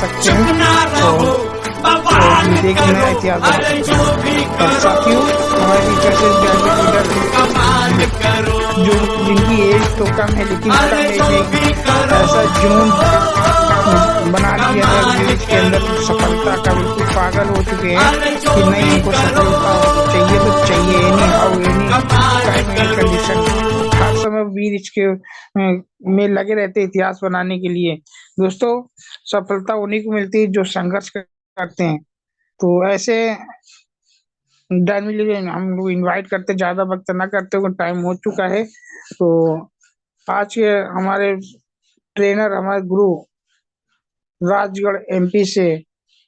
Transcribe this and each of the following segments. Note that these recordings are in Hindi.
सकते हैं और ये देख नया इतिहास बना सकते हैं। और साथियों, हमारे जैसे लीडर जो जिनकी एज तो कम है लेकिन कम एज में ऐसा जुनून बना दिया है विलेज के अंदर, सफलता का बिल्कुल पागल हो चुके हैं कि नहीं, इनको सफलता चाहिए तो चाहिए, anyhow any time any condition. हर समय वीर के में लगे रहते इतिहास बनाने के लिए। दोस्तों, सफलता उन्हीं को मिलती है जो संघर्ष करते हैं। तो ऐसे हम लोग इनवाइट करते, ज्यादा वक्त ना करते हुए टाइम हो चुका है। तो आज के हमारे ट्रेनर, हमारे गुरु राजगढ़ एमपी से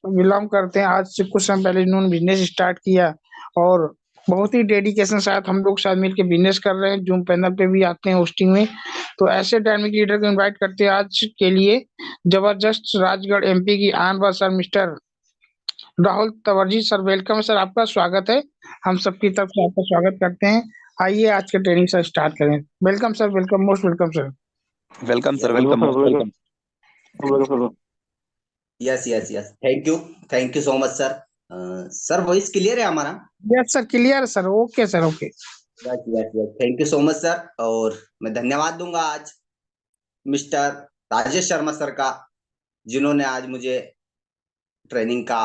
बिलोंग करते हैं। आज से कुछ समय पहले इन्होंने बिजनेस स्टार्ट किया और बहुत ही डेडिकेशन साथ हम लोग साथ मिलकर बिजनेस कर रहे हैं। जूम पैनल पे भी आते हैं होस्टिंग में। तो ऐसे डायनामिक लीडर को इनवाइट करते हैं आज के लिए। जबरदस्त राजगढ़ एमपी की आन बार सर मिस्टर राहुल तवरजी सर, वेलकम सर, आपका स्वागत है। हम सबकी तरफ से आपका स्वागत करते हैं। आइए आज के ट्रेनिंग सर स्टार्ट करें। Welcome sir, welcome, most welcome sir. Welcome sir, welcome, most welcome. Yes yes yes, thank you so much sir. Sir voice clear है हमारा? Yes sir, clear sir, okay sir, okay. Yes yes yes, thank you so much sir. और मैं धन्यवाद दूंगा आज मिस्टर राजेश शर्मा सर का, जिन्होंने आज मुझे ट्रेनिंग का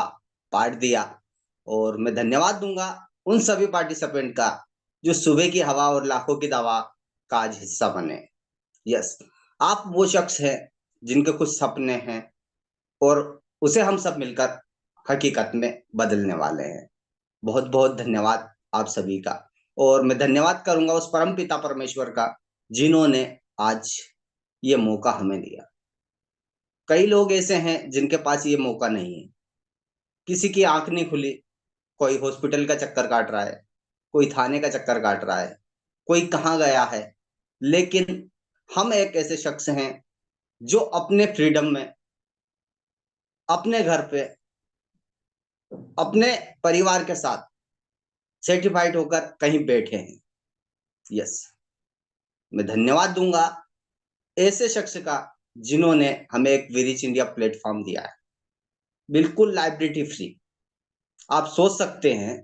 पार्ट दिया। और मैं धन्यवाद दूंगा उन सभी पार्टिसिपेंट का जो सुबह की हवा और लाखों की दवा का आज हिस्सा बने। यस, आप वो शख्स हैं जिनके कुछ सपने हैं और उसे हम सब मिलकर हकीकत में बदलने वाले हैं। बहुत बहुत धन्यवाद आप सभी का। और मैं धन्यवाद करूंगा उस परम पिता परमेश्वर का, जिन्होंने आज ये मौका हमें दिया। कई लोग ऐसे हैं जिनके पास ये मौका नहीं है। किसी की आंख नहीं खुली, कोई हॉस्पिटल का चक्कर काट रहा है, कोई थाने का चक्कर काट रहा है, कोई कहाँ गया है। लेकिन हम एक ऐसे शख्स हैं जो अपने फ्रीडम में, अपने घर पे, अपने परिवार के साथ सेटिस्फाइड होकर कहीं बैठे हैं। यस, मैं धन्यवाद दूंगा ऐसे शख्स का जिन्होंने हमें एक वीरिच इंडिया प्लेटफॉर्म दिया है, बिल्कुल लाइबिलिटी फ्री। आप सोच सकते हैं,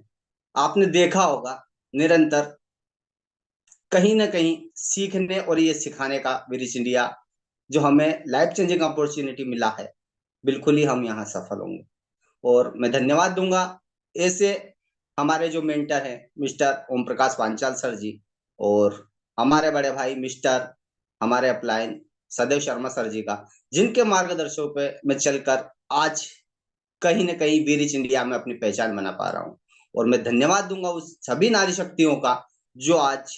आपने देखा होगा निरंतर कहीं ना कहीं सीखने और ये सिखाने का वीरिच इंडिया जो हमें लाइफ चेंजिंग अपॉर्चुनिटी मिला है, बिल्कुल ही हम यहाँ सफल होंगे। और मैं धन्यवाद दूंगा ऐसे हमारे जो मेंटर हैं मिस्टर ओम प्रकाश पांचाल सर जी, और हमारे बड़े भाई मिस्टर हमारे अपलाइन सदैव शर्मा सर जी का, जिनके मार्गदर्शन पे मैं चलकर आज कहीं ना कहीं वीरिच इंडिया में अपनी पहचान बना पा रहा हूँ। और मैं धन्यवाद दूंगा उस सभी नारी शक्तियों का जो आज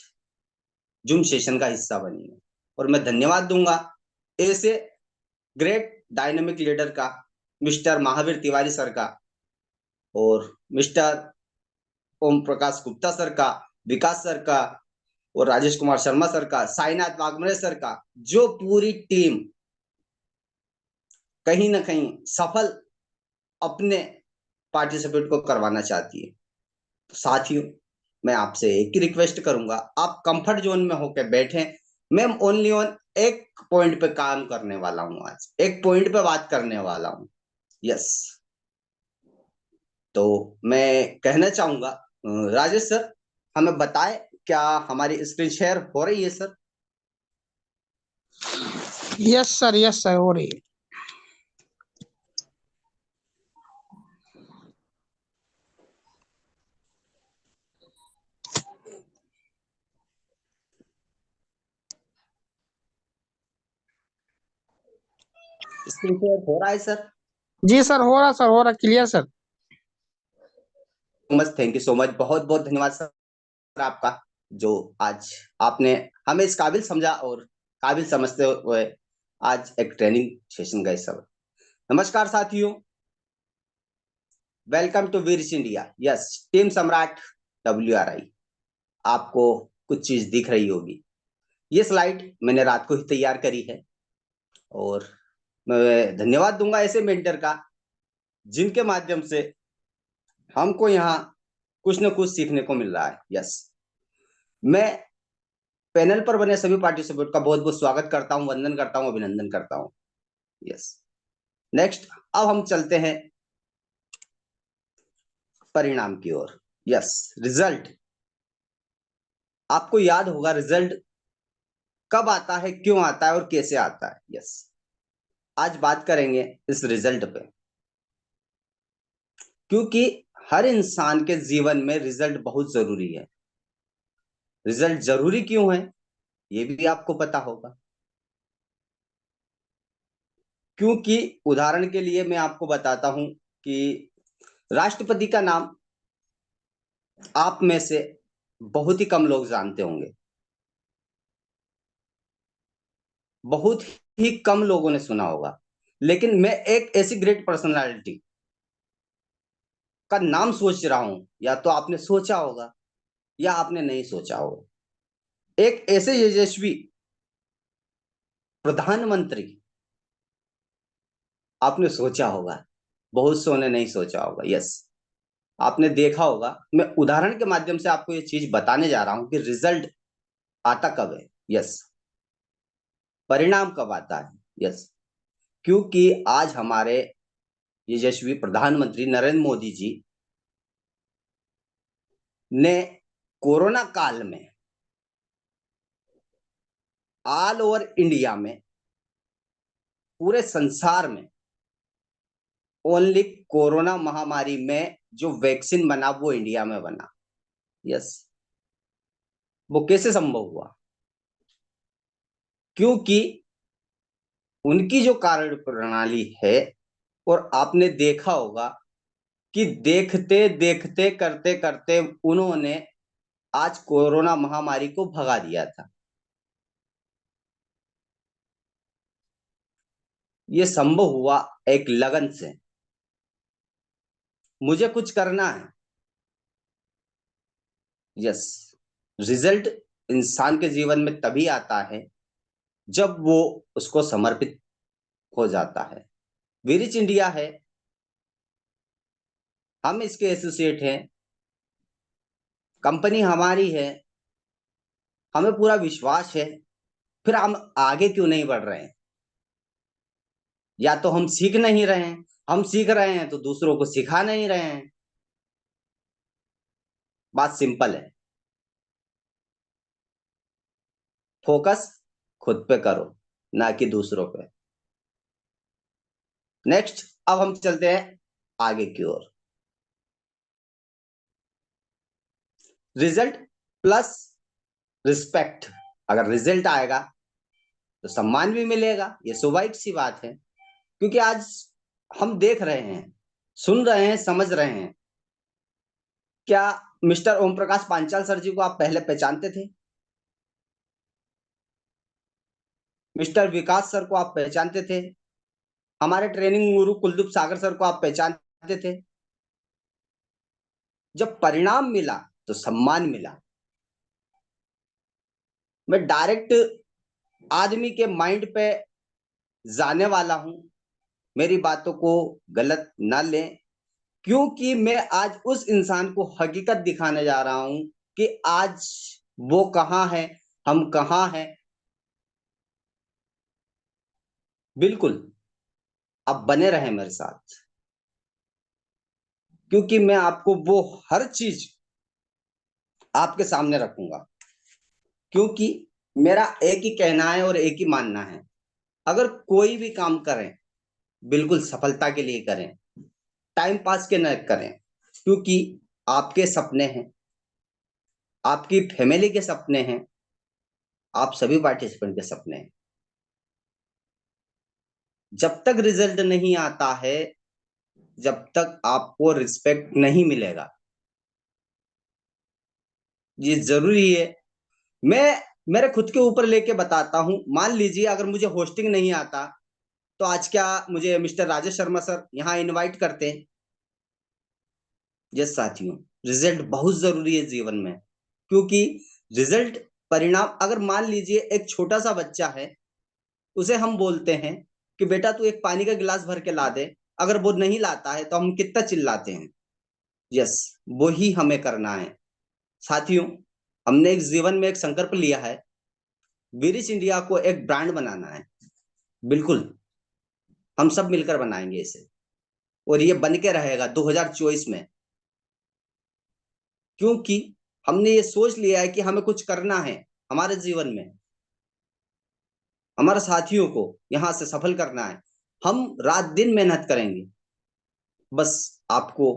जूम सेशन का हिस्सा बनी है। और मैं धन्यवाद दूंगा ऐसे ग्रेट डायनामिक लीडर का, मिस्टर महावीर तिवारी सर का, और मिस्टर ओम प्रकाश गुप्ता सर का, विकास सर का, और राजेश कुमार शर्मा सर का, साईनाथ वाघमरे सर का, जो पूरी टीम कहीं ना कहीं सफल अपने पार्टिसिपेट को करवाना चाहती है। तो साथियों, मैं आपसे एक ही रिक्वेस्ट करूंगा, आप कंफर्ट जोन में होकर बैठें। मैं ओनली ऑन एक पॉइंट पे काम करने वाला हूं, आज एक पॉइंट पे बात करने वाला हूं। यस, तो मैं कहना चाहूंगा राजेश सर हमें बताएं, क्या हमारी स्क्रीन शेयर हो रही है सर? यस सर, हो रही है। स्क्रीन शेयर हो रहा है सर? जी सर, हो रहा, सर हो रहा, clear sir. Thank you so much, बहुत बहुत धन्यवाद सर आपका, जो आज आपने हमें इस काबिल समझा और काबिल समझते हुए आज एक ट्रेनिंग सेशन गए सब। नमस्कार साथियों, वेलकम टू वीरिच India. Yes, team Samrat WRI। आपको कुछ चीज दिख रही होगी, ये स्लाइड मैंने रात को ही तैयार करी है। और मैं धन्यवाद दूंगा ऐसे मेंटर का जिनके माध्यम से हमको यहाँ कुछ न कुछ सीखने को मिल रहा है। यस, मैं पैनल पर बने सभी पार्टिसिपेंट का बहुत बहुत स्वागत करता हूँ, वंदन करता हूँ, अभिनंदन करता हूँ। यस, नेक्स्ट, अब हम चलते हैं परिणाम की ओर। Yes, result. आपको याद होगा रिजल्ट कब आता है, क्यों आता है और कैसे आता है। यस, आज बात करेंगे इस रिजल्ट पे, क्योंकि हर इंसान के जीवन में रिजल्ट बहुत जरूरी है। रिजल्ट जरूरी क्यों है ये भी आपको पता होगा, क्योंकि उदाहरण के लिए मैं आपको बताता हूं कि राष्ट्रपति का नाम आप में से बहुत ही कम लोग जानते होंगे, बहुत ही कम लोगों ने सुना होगा। लेकिन मैं एक ऐसी ग्रेट पर्सनालिटी का नाम सोच रहा हूं, या तो आपने सोचा होगा या आपने नहीं सोचा होगा। एक ऐसे यशस्वी प्रधानमंत्री आपने सोचा होगा, बहुत सौ ने नहीं सोचा होगा। यस, आपने देखा होगा। मैं उदाहरण के माध्यम से आपको ये चीज बताने जा रहा हूं कि रिजल्ट आता कब है। यस, परिणाम कब आता है। यस, क्योंकि आज हमारे यशस्वी प्रधानमंत्री नरेंद्र मोदी जी ने कोरोना काल में ऑल ओवर इंडिया में, पूरे संसार में ओनली कोरोना महामारी में जो वैक्सीन बना वो इंडिया में बना। यस, वो कैसे संभव हुआ? क्योंकि उनकी जो कार्य प्रणाली है, और आपने देखा होगा कि देखते देखते करते करते उन्होंने आज कोरोना महामारी को भगा दिया था। ये संभव हुआ एक लगन से, मुझे कुछ करना है। यस, रिजल्ट इंसान के जीवन में तभी आता है जब वो उसको समर्पित हो जाता है। विरिच इंडिया है, हम इसके एसोसिएट हैं, कंपनी हमारी है, हमें पूरा विश्वास है, फिर हम आगे क्यों नहीं बढ़ रहे हैं? या तो हम सीख नहीं रहे हैं, हम सीख रहे हैं तो दूसरों को सिखा नहीं रहे हैं। बात सिंपल है, फोकस खुद पे करो, ना कि दूसरों पे। नेक्स्ट, अब हम चलते हैं आगे की ओर। Result plus respect. अगर रिजल्ट आएगा तो सम्मान भी मिलेगा, ये स्वाभाविक सी बात है। क्योंकि आज हम देख रहे हैं, सुन रहे हैं, समझ रहे हैं। क्या मिस्टर ओम प्रकाश पांचाल सर जी को आप पहले पहचानते थे? मिस्टर विकास सर को आप पहचानते थे? हमारे ट्रेनिंग गुरु कुलदीप सागर सर को आप पहचानते थे? जब परिणाम मिला तो सम्मान मिला। मैं डायरेक्ट आदमी के माइंड पे जाने वाला हूं, मेरी बातों को गलत ना लें, क्योंकि मैं आज उस इंसान को हकीकत दिखाने जा रहा हूं कि आज वो कहां है, हम कहां हैं। बिल्कुल, आप बने रहें मेरे साथ, क्योंकि मैं आपको वो हर चीज आपके सामने रखूंगा। क्योंकि मेरा एक ही कहना है और एक ही मानना है, अगर कोई भी काम करें बिल्कुल सफलता के लिए करें, टाइम पास के न करें। क्योंकि आपके सपने हैं, आपकी फैमिली के सपने हैं, आप सभी पार्टिसिपेंट के सपने हैं। जब तक रिजल्ट नहीं आता है, जब तक आपको रिस्पेक्ट नहीं मिलेगा। ये जरूरी है। मैं मेरे खुद के ऊपर लेके बताता हूं। मान लीजिए अगर मुझे होस्टिंग नहीं आता, तो आज क्या मुझे मिस्टर राजेश शर्मा सर यहाँ इनवाइट करते? यस साथियों, रिजल्ट बहुत जरूरी है जीवन में। क्योंकि रिजल्ट, परिणाम, अगर मान लीजिए एक छोटा सा बच्चा है, उसे हम बोलते हैं कि बेटा तू एक पानी का गिलास भर के ला दे, अगर वो नहीं लाता है तो हम कितना चिल्लाते हैं। यस, वो ही हमें करना है साथियों। हमने एक जीवन में एक संकल्प लिया है, विरिच इंडिया को एक ब्रांड बनाना है। बिल्कुल, हम सब मिलकर बनाएंगे इसे, और ये बन के रहेगा 2024 में, क्योंकि हमने ये सोच लिया है कि हमें कुछ करना है हमारे जीवन में, हमारे साथियों को यहां से सफल करना है। हम रात दिन मेहनत करेंगे, बस आपको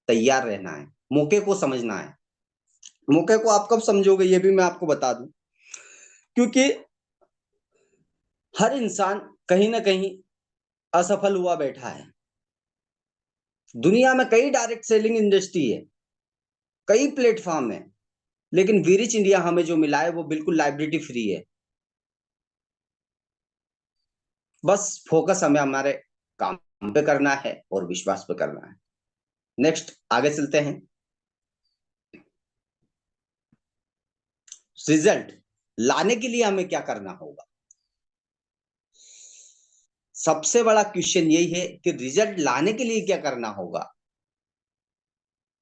तैयार रहना है, मौके को समझना है। मौके को आप कब समझोगे ये भी मैं आपको बता दूं, क्योंकि हर इंसान कहीं ना कहीं असफल हुआ बैठा है। दुनिया में कई डायरेक्ट सेलिंग इंडस्ट्री है, कई प्लेटफॉर्म है, लेकिन वीरिच इंडिया हमें जो मिला है वो बिल्कुल लाइबिलिटी फ्री है। बस फोकस हमें हमारे काम पे करना है और विश्वास पे करना है। नेक्स्ट आगे चलते हैं। रिजल्ट लाने के लिए हमें क्या करना होगा? सबसे बड़ा क्वेश्चन यही है कि रिजल्ट लाने के लिए क्या करना होगा।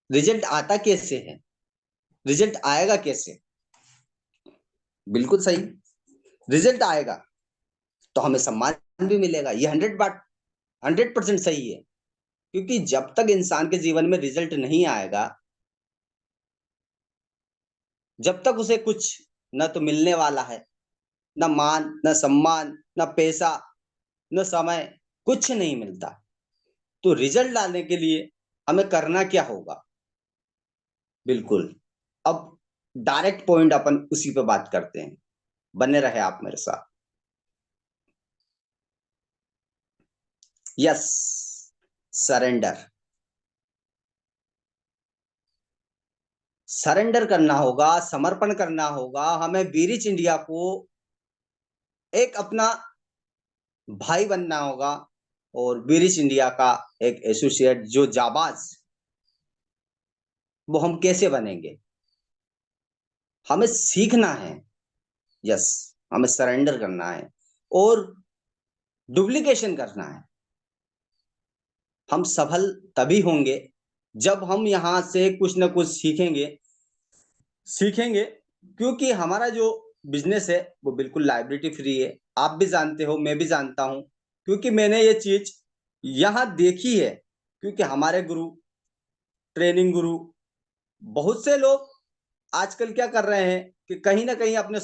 रिजल्ट आता कैसे है, रिजल्ट आएगा कैसे? बिल्कुल सही, रिजल्ट आएगा तो हमें सम्मान भी मिलेगा। ये 100% सही है, क्योंकि जब तक इंसान के जीवन में रिजल्ट नहीं आएगा, जब तक उसे कुछ न तो मिलने वाला है, न मान, न सम्मान, न पैसा, न समय, कुछ नहीं मिलता। तो रिजल्ट लाने के लिए हमें करना क्या होगा? बिल्कुल, अब डायरेक्ट पॉइंट अपन उसी पे बात करते हैं, बने रहे आप मेरे साथ। Yes, surrender. सरेंडर करना होगा, समर्पण करना होगा। हमें वीरिच इंडिया को एक अपना भाई बनना होगा, और वीरिच इंडिया का एक एसोसिएट जो जाबाज, वो हम कैसे बनेंगे? हमें सीखना है। यस, हमें सरेंडर करना है और डुप्लीकेशन करना है। हम सफल तभी होंगे जब हम यहां से कुछ ना कुछ सीखेंगे, क्योंकि हमारा जो बिजनेस है वो बिल्कुल लाइबिलिटी फ्री है। आप भी जानते हो, मैं भी जानता हूं, क्योंकि मैंने ये चीज यहां देखी है। क्योंकि हमारे गुरु, ट्रेनिंग गुरु, बहुत से लोग आजकल क्या कर रहे हैं कि कहीं ना कहीं अपने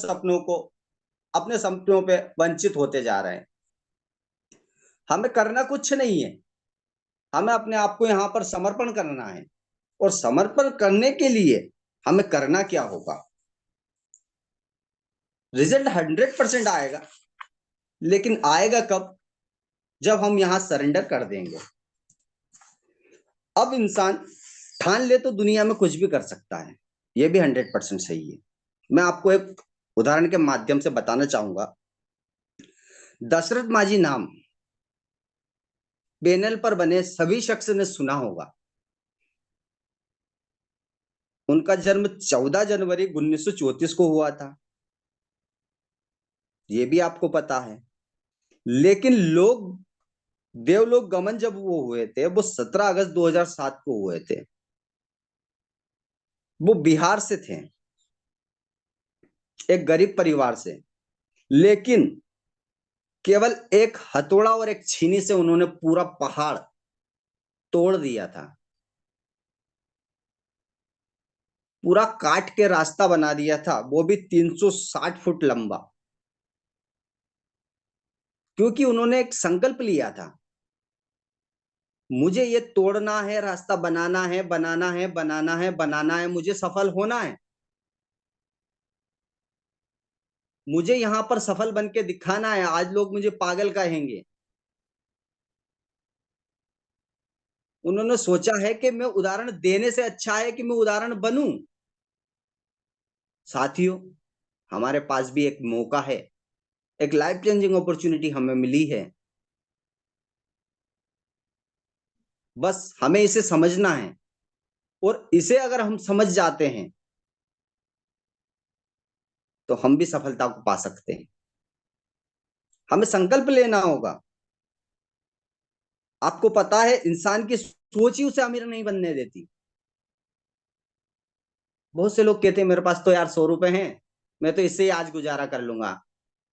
सपनों पे वंचित होते जा रहे हैं। हमें करना कुछ नहीं है, हमें अपने आप को यहाँ पर समर्पण करना है, और समर्पण करने के लिए हमें करना क्या होगा? रिजल्ट 100% आएगा, लेकिन आएगा कब? जब हम यहां सरेंडर कर देंगे। अब इंसान ठान ले तो दुनिया में कुछ भी कर सकता है, यह भी 100% सही है। मैं आपको एक उदाहरण के माध्यम से बताना चाहूंगा। दशरथ माझी नाम पैनल पर बने सभी शख्स ने सुना होगा। उनका जन्म 14 जनवरी 1934 को हुआ था, ये भी आपको पता है। लेकिन देवलोक गमन जब वो हुए थे, वो 17 अगस्त 2007 को हुए थे। वो बिहार से थे, एक गरीब परिवार से, लेकिन केवल एक हथौड़ा और एक छीनी से उन्होंने पूरा पहाड़ तोड़ दिया था, पूरा काट के रास्ता बना दिया था, वो भी 360 फुट लंबा। क्योंकि उन्होंने एक संकल्प लिया था, मुझे ये तोड़ना है, रास्ता बनाना है, बनाना है, बनाना है, बनाना है, मुझे सफल होना है, मुझे यहां पर सफल बन के दिखाना है। आज लोग मुझे पागल कहेंगे। उन्होंने सोचा है कि मैं उदाहरण देने से अच्छा है कि मैं उदाहरण बनूं। साथियों, हमारे पास भी एक मौका है, एक लाइफ चेंजिंग अपॉर्चुनिटी हमें मिली है। बस हमें इसे समझना है, और इसे अगर हम समझ जाते हैं तो हम भी सफलता को पा सकते हैं। हमें संकल्प लेना होगा। आपको पता है, इंसान की सोच ही उसे अमीर नहीं बनने देती। बहुत से लोग कहते हैं मेरे पास तो यार 100 रुपए हैं, मैं तो इससे ही आज गुजारा कर लूंगा।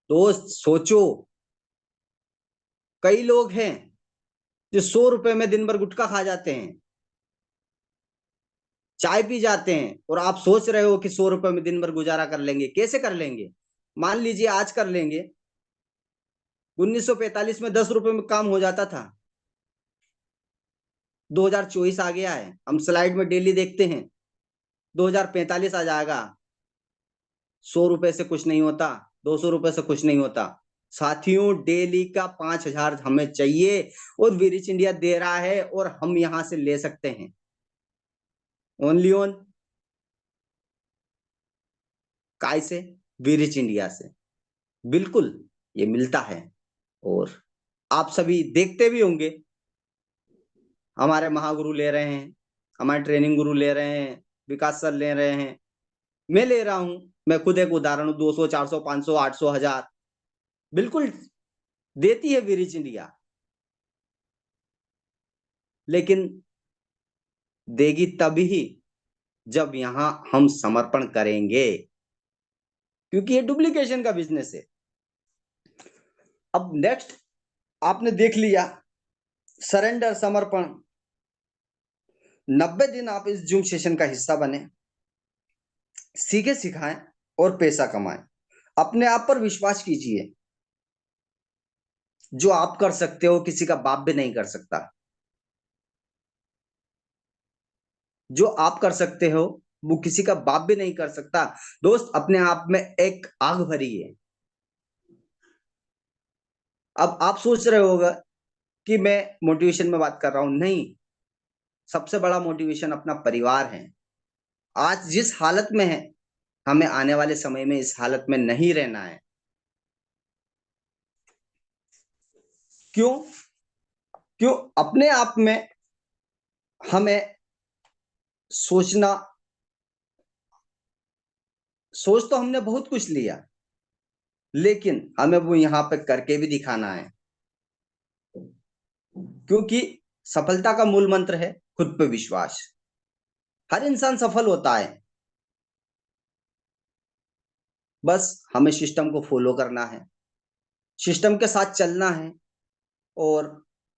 दोस्त सोचो, कई लोग हैं जो 100 रुपए में दिन भर गुटखा खा जाते हैं, चाय पी जाते हैं, और आप सोच रहे हो कि 100 रुपए में दिन भर गुजारा कर लेंगे। कैसे कर लेंगे? मान लीजिए आज कर लेंगे, 1945 में 10 रुपए में काम हो जाता था। 2024 आ गया है, हम स्लाइड में डेली देखते हैं 2045 आ जाएगा, 100 रुपए से कुछ नहीं होता, 200 रुपए से कुछ नहीं होता। साथियों, डेली का 5,000 हमें चाहिए, और विरिच इंडिया दे रहा है, और हम यहां से ले सकते हैं ओनली ऑन काय से? विरिच इंडिया से। बिल्कुल ये मिलता है, और आप सभी देखते भी होंगे, हमारे महागुरु ले रहे हैं, हमारे ट्रेनिंग गुरु ले रहे हैं, विकास सर ले रहे हैं, मैं ले रहा हूं। मैं खुद एक उदाहरण हूं, 200, 400, 500, 800, 1000 बिल्कुल देती है विरिच इंडिया, लेकिन देगी तभी जब यहां हम समर्पण करेंगे, क्योंकि ये डुप्लीकेशन का बिजनेस है। अब नेक्स्ट आपने देख लिया, सरेंडर, समर्पण। 90 दिन आप इस जूम सेशन का हिस्सा बने, सीखे सिखाएं और पैसा कमाएं। अपने आप पर विश्वास कीजिए, जो आप कर सकते हो किसी का बाप भी नहीं कर सकता। जो आप कर सकते हो वो किसी का बाप भी नहीं कर सकता। दोस्त, अपने आप में एक आग भरी है। अब आप सोच रहे होगा कि मैं मोटिवेशन में बात कर रहा हूं। नहीं, सबसे बड़ा मोटिवेशन अपना परिवार है। आज जिस हालत में है, हमें आने वाले समय में इस हालत में नहीं रहना है। क्यों? क्यों? अपने आप में हमें सोचना, सोच तो हमने बहुत कुछ लिया, लेकिन हमें वो यहां पे करके भी दिखाना है, क्योंकि सफलता का मूल मंत्र है खुद पे विश्वास। हर इंसान सफल होता है, बस हमें सिस्टम को फॉलो करना है, सिस्टम के साथ चलना है। और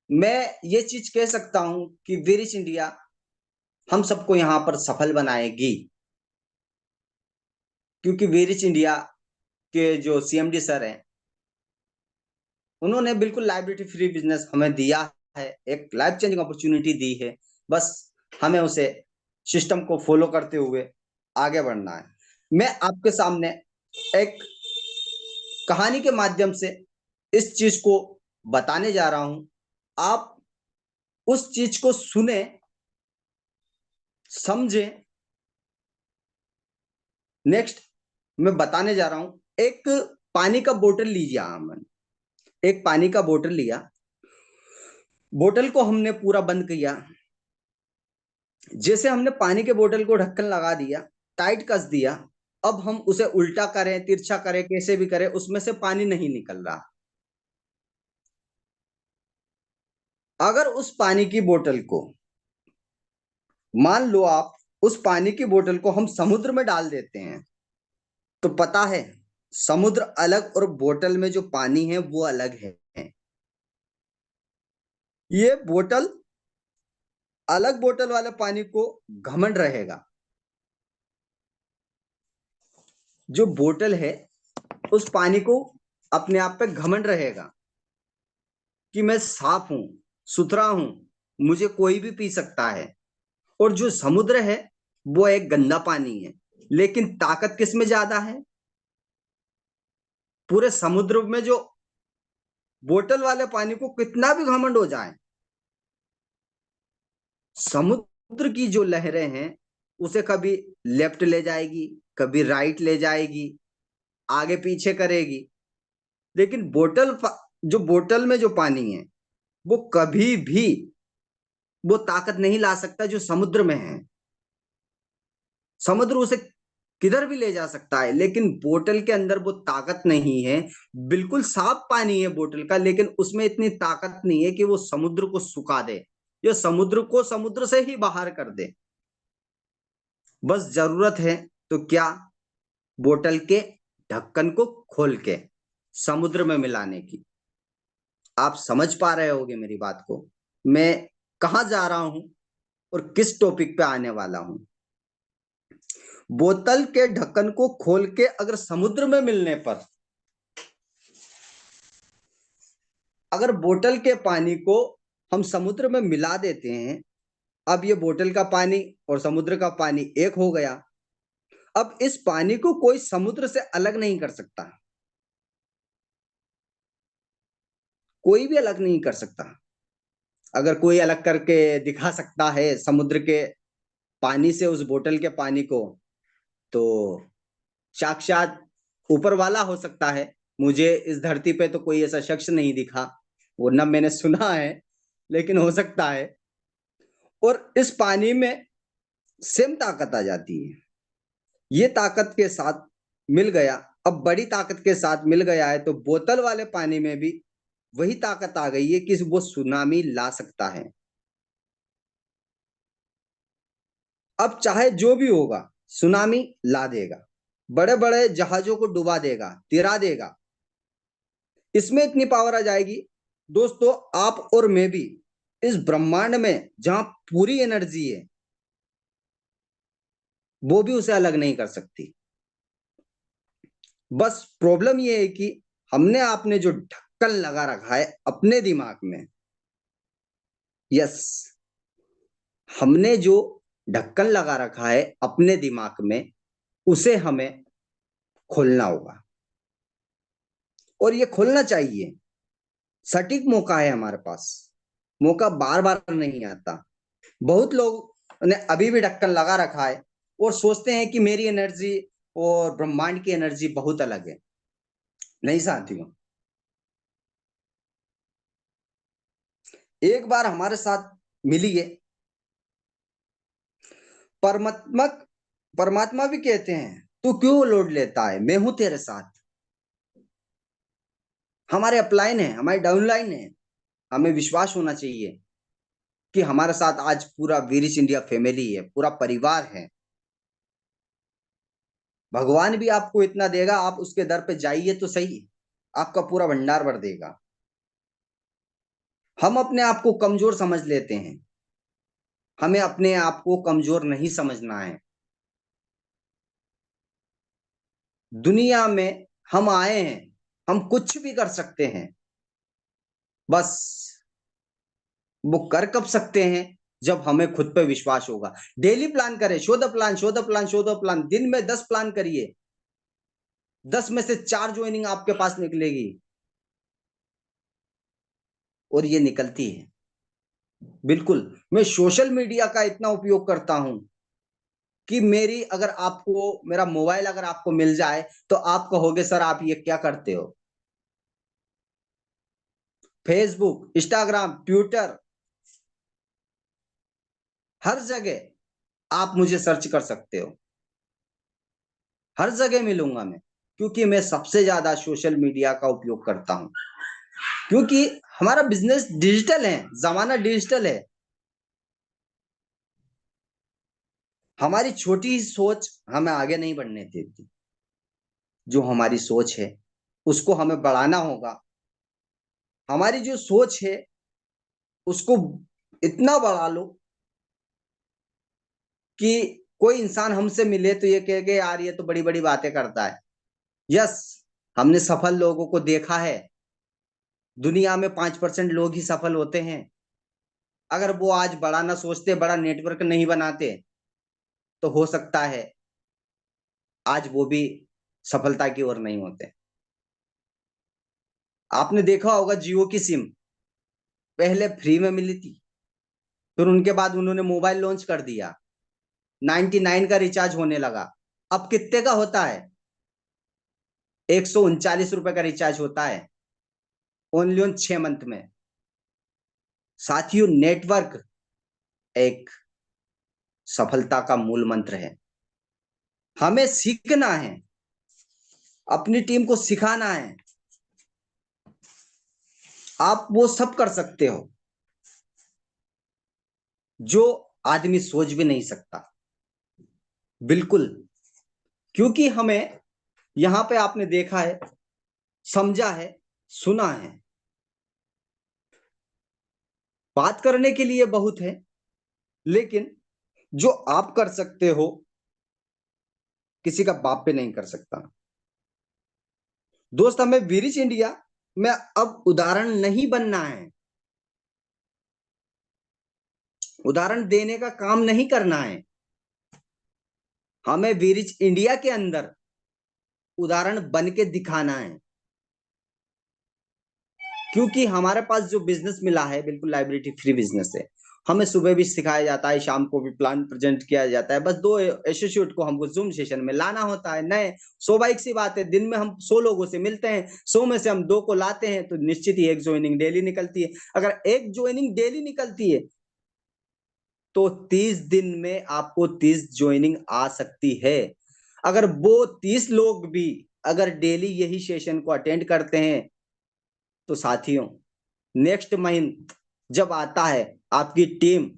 मैं ये चीज कह सकता हूं कि विरिच इंडिया हम सबको यहां पर सफल बनाएगी, क्योंकि विरिच इंडिया के जो सीएमडी सर हैं, उन्होंने बिल्कुल लाइबिलिटी फ्री बिजनेस हमें दिया है, एक लाइफ चेंजिंग अपॉर्चुनिटी दी है। बस हमें उसे सिस्टम को फॉलो करते हुए आगे बढ़ना है। मैं आपके सामने एक कहानी के माध्यम से इस चीज को बताने जा रहा हूं। आप उस चीज को सुने, समझे। नेक्स्ट मैं बताने जा रहा हूं, एक पानी का बोतल लीजिए। हमने एक पानी का बोतल लिया, बोतल को हमने पूरा बंद किया। जैसे हमने पानी के बोतल को ढक्कन लगा दिया, टाइट कस दिया, अब हम उसे उल्टा करें, तिरछा करें, कैसे भी करें, उसमें से पानी नहीं निकल रहा। अगर उस पानी की बोतल को, मान लो आप उस पानी की बोतल को हम समुद्र में डाल देते हैं, तो पता है समुद्र अलग और बोतल में जो पानी है वो अलग है। ये बोतल अलग, बोतल वाले पानी को घमंड रहेगा। जो बोतल है उस पानी को अपने आप पे घमंड रहेगा कि मैं साफ हूं, सुथरा हूं, मुझे कोई भी पी सकता है। और जो समुद्र है वो एक गंदा पानी है, लेकिन ताकत किस में ज्यादा है? पूरे समुद्र में जो बोतल वाले पानी को कितना भी घमंड हो जाए, समुद्र की जो लहरें हैं उसे कभी लेफ्ट ले जाएगी, कभी राइट ले जाएगी, आगे पीछे करेगी। लेकिन जो बोतल में जो पानी है वो कभी भी वो ताकत नहीं ला सकता जो समुद्र में है। समुद्र उसे किधर भी ले जा सकता है, लेकिन बोतल के अंदर वो ताकत नहीं है। बिल्कुल साफ पानी है बोतल का, लेकिन उसमें इतनी ताकत नहीं है कि वो समुद्र को सुखा दे या समुद्र को समुद्र से ही बाहर कर दे। बस जरूरत है तो क्या, बोतल के ढक्कन को खोल के समुद्र में मिलाने की। आप समझ पा रहे होगे मेरी बात को, मैं कहाँ जा रहा हूं और किस टॉपिक पे आने वाला हूं। बोतल के ढक्कन को खोल के अगर समुद्र में मिलने पर, अगर बोतल के पानी को हम समुद्र में मिला देते हैं, अब ये बोतल का पानी और समुद्र का पानी एक हो गया। अब इस पानी को कोई समुद्र से अलग नहीं कर सकता, कोई भी अलग नहीं कर सकता। अगर कोई अलग करके दिखा सकता है समुद्र के पानी से उस बोतल के पानी को, तो साक्षात ऊपर वाला हो सकता है। मुझे इस धरती पे तो कोई ऐसा शख्स नहीं दिखा, वो ना मैंने सुना है, लेकिन हो सकता है। और इस पानी में सेम ताकत आ जाती है। ये ताकत के साथ मिल गया, अब बड़ी ताकत के साथ मिल गया है, तो बोतल वाले पानी में भी वही ताकत आ गई है कि वो सुनामी ला सकता है। अब चाहे जो भी होगा, सुनामी ला देगा, बड़े बड़े जहाजों को डुबा देगा, तिरा देगा। इसमें इतनी पावर आ जाएगी दोस्तों, आप और मैं भी इस ब्रह्मांड में जहां पूरी एनर्जी है, वो भी उसे अलग नहीं कर सकती। बस प्रॉब्लम ये है कि हमने आपने जो ढक्कन लगा रखा है अपने दिमाग में, यस, हमने जो ढक्कन लगा रखा है अपने दिमाग में, उसे हमें खोलना होगा। और ये खोलना चाहिए, सटीक मौका है हमारे पास, मौका बार बार नहीं आता। बहुत लोग ने अभी भी ढक्कन लगा रखा है और सोचते हैं कि मेरी एनर्जी और ब्रह्मांड की एनर्जी बहुत अलग है। नहीं साथियों, एक बार हमारे साथ मिलिए। परमात्मा परमात्मा भी कहते हैं तू क्यों लोड लेता है, मैं हूं तेरे साथ। हमारे अपलाइन है, हमारी डाउनलाइन है। हमें विश्वास होना चाहिए कि हमारे साथ आज पूरा वीरिश इंडिया फैमिली है, पूरा परिवार है। भगवान भी आपको इतना देगा, आप उसके दर पे जाइए तो सही, आपका पूरा भंडार भर देगा। हम अपने आप को कमजोर समझ लेते हैं, हमें अपने आप को कमजोर नहीं समझना है। दुनिया में हम आए हैं, हम कुछ भी कर सकते हैं, बस वो कर कब सकते हैं जब हमें खुद पे विश्वास होगा। डेली प्लान करें, show the plan, show the plan, show the plan. दिन में 10 प्लान करिए, 10 में से 4 ज्वाइनिंग आपके पास निकलेगी, और ये निकलती है। बिल्कुल, मैं सोशल मीडिया का इतना उपयोग करता हूं कि मेरी अगर आपको मेरा मोबाइल अगर आपको मिल जाए तो आप कहोगे सर आप ये क्या करते हो। फेसबुक, इंस्टाग्राम, ट्विटर, हर जगह आप मुझे सर्च कर सकते हो, हर जगह मिलूंगा मैं, क्योंकि मैं सबसे ज्यादा सोशल मीडिया का उपयोग करता हूं। क्योंकि हमारा बिजनेस डिजिटल है, जमाना डिजिटल है। हमारी छोटी सोच हमें आगे नहीं बढ़ने देती। जो हमारी सोच है उसको हमें बढ़ाना होगा। हमारी जो सोच है उसको इतना बढ़ा लो कि कोई इंसान हमसे मिले तो ये कहे कि यार ये तो बड़ी बड़ी बातें करता है। यस, हमने सफल लोगों को देखा है। दुनिया में 5% लोग ही सफल होते हैं। अगर वो आज बड़ा ना सोचते, बड़ा नेटवर्क नहीं बनाते, तो हो सकता है आज वो भी सफलता की ओर नहीं होते। आपने देखा होगा जियो की सिम पहले फ्री में मिली थी, फिर उनके बाद उन्होंने मोबाइल लॉन्च कर दिया, 99 का रिचार्ज होने लगा। अब कितने का होता है? 139 रुपए का रिचार्ज होता है, ओनली ऑन 6 मंथ में। साथियों, नेटवर्क एक सफलता का मूल मंत्र है। हमें सीखना है, अपनी टीम को सिखाना है। आप वो सब कर सकते हो जो आदमी सोच भी नहीं सकता। बिल्कुल, क्योंकि हमें यहां पे आपने देखा है, समझा है, सुना है, बात करने के लिए बहुत है, लेकिन जो आप कर सकते हो किसी का बाप पे नहीं कर सकता। दोस्त, हमें वीरिच इंडिया में अब उदाहरण नहीं बनना है, उदाहरण देने का काम नहीं करना है। हमें वीरिच इंडिया के अंदर उदाहरण बन के दिखाना है, क्योंकि हमारे पास जो बिजनेस मिला है बिल्कुल लाइबिलिटी फ्री बिजनेस है। हमें सुबह भी सिखाया जाता है, शाम को भी प्लान प्रेजेंट किया जाता है। बस 2 एसोसिएट को हमको जूम सेशन में लाना होता है। नए स्वाभाविक सी बात है, दिन में हम 100 लोगों से मिलते हैं, 100 में से हम 2 को लाते हैं, तो निश्चित ही 1 ज्वाइनिंग डेली निकलती है। अगर 1 ज्वाइनिंग डेली निकलती है तो 30 दिन में आपको 30 ज्वाइनिंग आ सकती है। अगर वो 30 लोग भी अगर डेली यही सेशन को अटेंड करते हैं तो साथियों, नेक्स्ट मंथ जब आता है, आपकी टीम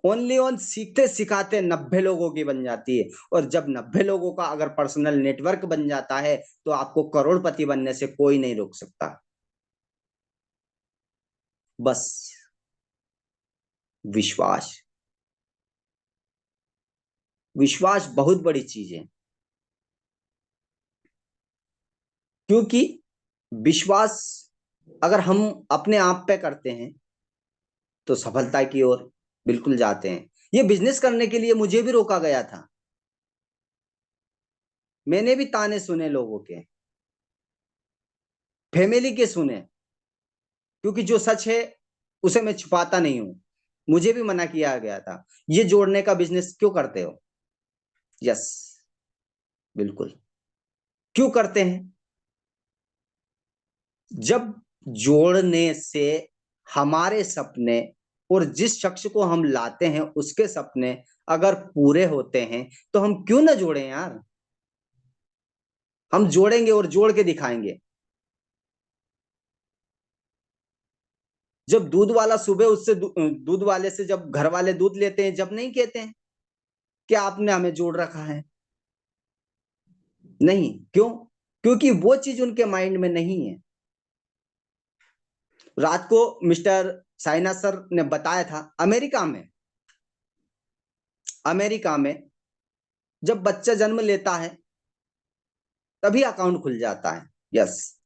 ओनली सीखते सिखाते 90 लोगों की बन जाती है। और जब 90 लोगों का अगर पर्सनल नेटवर्क बन जाता है तो आपको करोड़पति बनने से कोई नहीं रोक सकता। बस विश्वास, विश्वास बहुत बड़ी चीज है, क्योंकि विश्वास अगर हम अपने आप पे करते हैं तो सफलता की ओर बिल्कुल जाते हैं। ये बिजनेस करने के लिए मुझे भी रोका गया था, मैंने भी ताने सुने लोगों के, फैमिली के सुने, क्योंकि जो सच है उसे मैं छुपाता नहीं हूं। मुझे भी मना किया गया था, ये जोड़ने का बिजनेस क्यों करते हो? यस, बिल्कुल, क्यों करते हैं? जब जोड़ने से हमारे सपने और जिस शख्स को हम लाते हैं उसके सपने अगर पूरे होते हैं तो हम क्यों ना जोड़ें यार। हम जोड़ेंगे और जोड़ के दिखाएंगे। जब दूध वाला सुबह उससे दूध वाले से जब घर वाले दूध लेते हैं, जब नहीं कहते हैं कि आपने हमें जोड़ रखा है, नहीं। क्यों? क्योंकि वो चीज उनके माइंड में नहीं है। रात को मिस्टर साइना सर ने बताया था, अमेरिका में जब बच्चा जन्म लेता है तभी अकाउंट खुल जाता है। यस,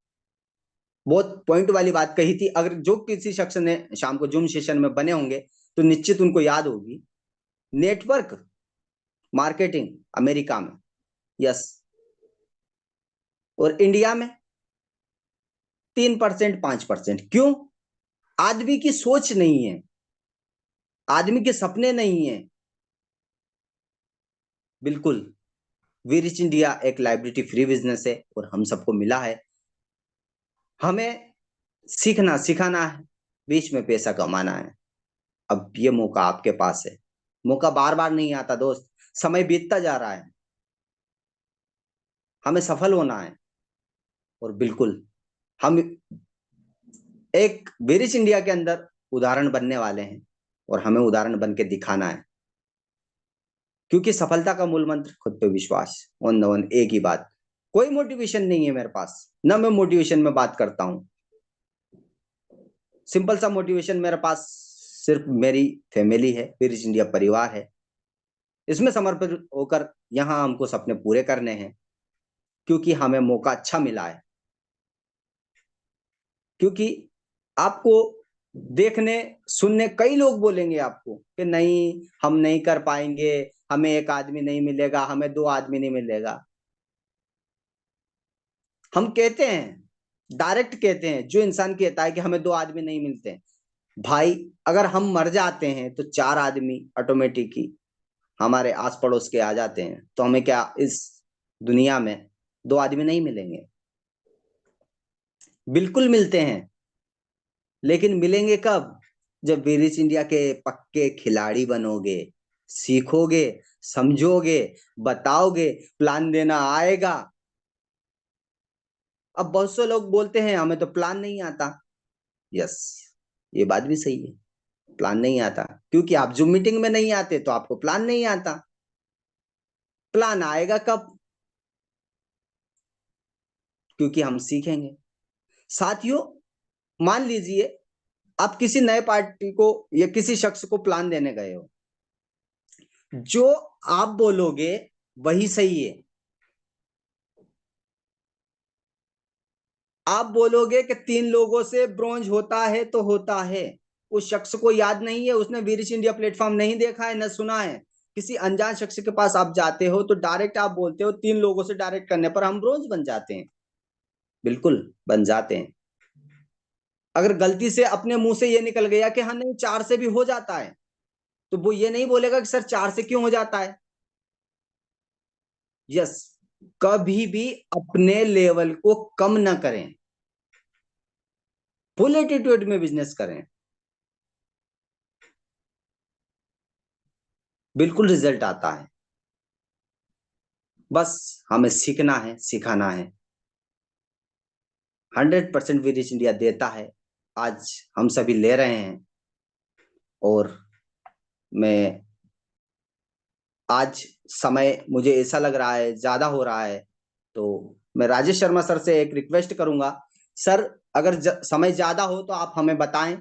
बहुत पॉइंट वाली बात कही थी। अगर जो किसी शख्स ने शाम को जूम सेशन में बने होंगे तो निश्चित उनको याद होगी। नेटवर्क मार्केटिंग अमेरिका में, यस, और इंडिया में 3%, 5%। क्यों? आदमी की सोच नहीं है, आदमी के सपने नहीं है। बिल्कुल, वी रिच इंडिया एक लाइबिलिटी फ्री बिजनेस है और हम सबको मिला है। हमें सीखना सिखाना है, बीच में पैसा कमाना है। अब ये मौका आपके पास है, मौका बार बार नहीं आता दोस्त, समय बीतता जा रहा है, हमें सफल होना है। और बिल्कुल हम एक वीरिच इंडिया के अंदर उदाहरण बनने वाले हैं और हमें उदाहरण बन के दिखाना है, क्योंकि सफलता का मूल मंत्र खुद पे विश्वास, ऑन द वन, एक ही बात। कोई मोटिवेशन नहीं है मेरे पास, ना मैं मोटिवेशन में बात करता हूं। सिंपल सा मोटिवेशन मेरे पास सिर्फ मेरी फैमिली है, वीरिच इंडिया परिवार है, इसमें समर्पित होकर यहाँ हमको सपने पूरे करने हैं, क्योंकि हमें मौका अच्छा मिला है। क्योंकि आपको देखने सुनने कई लोग बोलेंगे आपको कि नहीं हम नहीं कर पाएंगे, हमें 1 आदमी नहीं मिलेगा, हमें 2 आदमी नहीं मिलेगा। हम कहते हैं, डायरेक्ट कहते हैं, जो इंसान कहता है कि हमें 2 आदमी नहीं मिलते, भाई अगर हम मर जाते हैं तो 4 आदमी ऑटोमेटिक ही हमारे आस पड़ोस के आ जाते हैं, तो हमें क्या इस दुनिया में 2 आदमी नहीं मिलेंगे? बिल्कुल मिलते हैं, लेकिन मिलेंगे कब? जब वीरिच इंडिया के पक्के खिलाड़ी बनोगे, सीखोगे, समझोगे, बताओगे, प्लान देना आएगा। अब बहुत से लोग बोलते हैं हमें तो प्लान नहीं आता। यस, ये बात भी सही है, प्लान नहीं आता, क्योंकि आप जूम मीटिंग में नहीं आते तो आपको प्लान नहीं आता। प्लान आएगा कब? क्योंकि हम सीखेंगे। साथियों, मान लीजिए आप किसी नए पार्टी को या किसी शख्स को प्लान देने गए हो, जो आप बोलोगे वही सही है। आप बोलोगे कि 3 लोगों से ब्रोंज होता है तो होता है, उस शख्स को याद नहीं है, उसने वीरिच इंडिया प्लेटफॉर्म नहीं देखा है, न सुना है। किसी अनजान शख्स के पास आप जाते हो तो डायरेक्ट आप बोलते हो 3 लोगों से डायरेक्ट करने पर हम ब्रोंज बन जाते हैं। बिल्कुल बन जाते हैं। अगर गलती से अपने मुंह से ये निकल गया कि हाँ नहीं 4 से भी हो जाता है, तो वो ये नहीं बोलेगा कि सर 4 से क्यों हो जाता है। यस, कभी भी अपने लेवल को कम ना करें, फुल एटीट्यूड में बिजनेस करें, बिल्कुल रिजल्ट आता है। बस हमें सीखना है, सिखाना है। 100% वीरिच इंडिया देता है, आज हम सभी ले रहे हैं। और मैं आज समय मुझे ऐसा लग रहा है ज्यादा हो रहा है, तो मैं राजेश शर्मा सर से एक रिक्वेस्ट करूंगा, सर अगर समय ज्यादा हो तो आप हमें बताएं।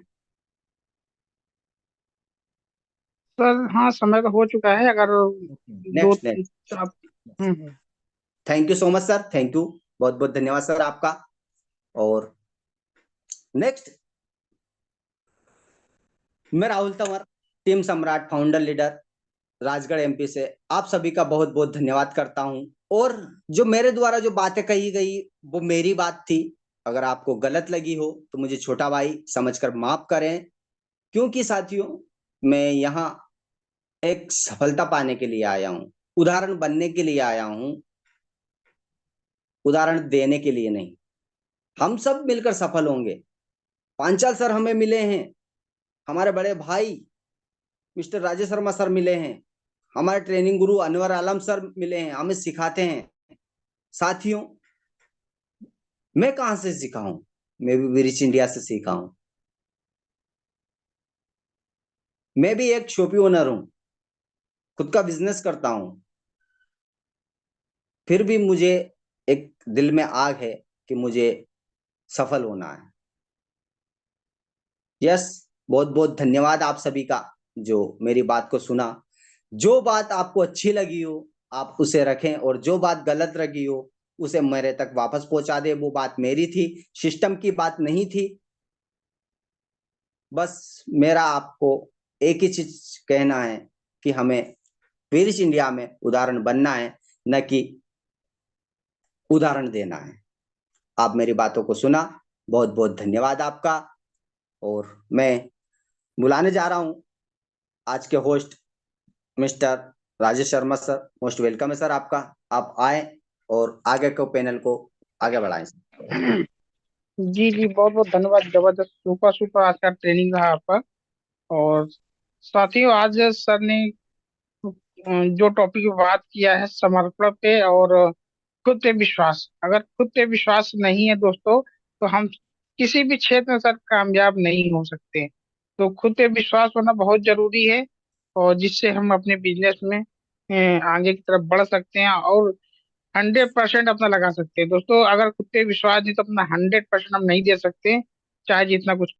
सर हाँ, समय तो हो चुका है। अगर दो नेक्स्ट नेक्स्ट। आप thank you so much sir, thank you, बहुत बहुत धन्यवाद सर आपका। और नेक्स्ट, मैं राहुल तंवर, टीम सम्राट फाउंडर लीडर, राजगढ़ एमपी से आप सभी का बहुत बहुत धन्यवाद करता हूं। और जो मेरे द्वारा जो बातें कही गई वो मेरी बात थी, अगर आपको गलत लगी हो तो मुझे छोटा भाई समझकर माफ करें। क्योंकि साथियों, मैं यहाँ एक सफलता पाने के लिए आया हूँ, उदाहरण बनने के लिए आया हूँ, उदाहरण देने के लिए नहीं। हम सब मिलकर सफल होंगे। पांचाल सर हमें मिले हैं, हमारे बड़े भाई मिस्टर राजेश शर्मा सर मिले हैं, हमारे ट्रेनिंग गुरु अनवर आलम सर मिले हैं, हमें सिखाते हैं। साथियों, मैं कहां से सीखा हूं? मैं भी वीरिच इंडिया से सीखा हूं। मैं भी एक शॉपी ओनर हूं, खुद का बिजनेस करता हूं। फिर भी मुझे एक दिल में आग है कि मुझे सफल होना है। यस, बहुत बहुत धन्यवाद आप सभी का जो मेरी बात को सुना। जो बात आपको अच्छी लगी हो आप उसे रखें, और जो बात गलत लगी हो उसे मेरे तक वापस पहुंचा दे। वो बात मेरी थी, सिस्टम की बात नहीं थी। बस मेरा आपको एक ही चीज कहना है कि हमें वीरिच इंडिया में उदाहरण बनना है, न कि उदाहरण देना है। आप मेरी बातों को सुना, बहुत बहुत धन्यवाद आपका। और मैं बुलाने जा रहा हूं आज के host mister Rajesh Sharma sir. Most welcome है सर आपका, आप आए और आगे को पैनल को आगे बढ़ाएं। जी जी, बहुत बहुत धन्यवाद। जबरदस्त, सुपर सुपर आज का ट्रेनिंग रहा आपका। और साथियों, आज सर ने जो टॉपिक पे बात किया है समर्पण पे और खुद पे विश्वास। अगर खुद पे विश्वास नहीं है दोस्तों, तो हम किसी भी क्षेत्र में सर कामयाब नहीं हो सकते। तो खुद पे विश्वास होना बहुत जरूरी है, और जिससे हम अपने बिजनेस में आगे की तरफ बढ़ सकते हैं और 100% अपना लगा सकते हैं। दोस्तों, अगर खुद पे विश्वास नहीं तो अपना 100% हम नहीं दे सकते, चाहे जितना कुछ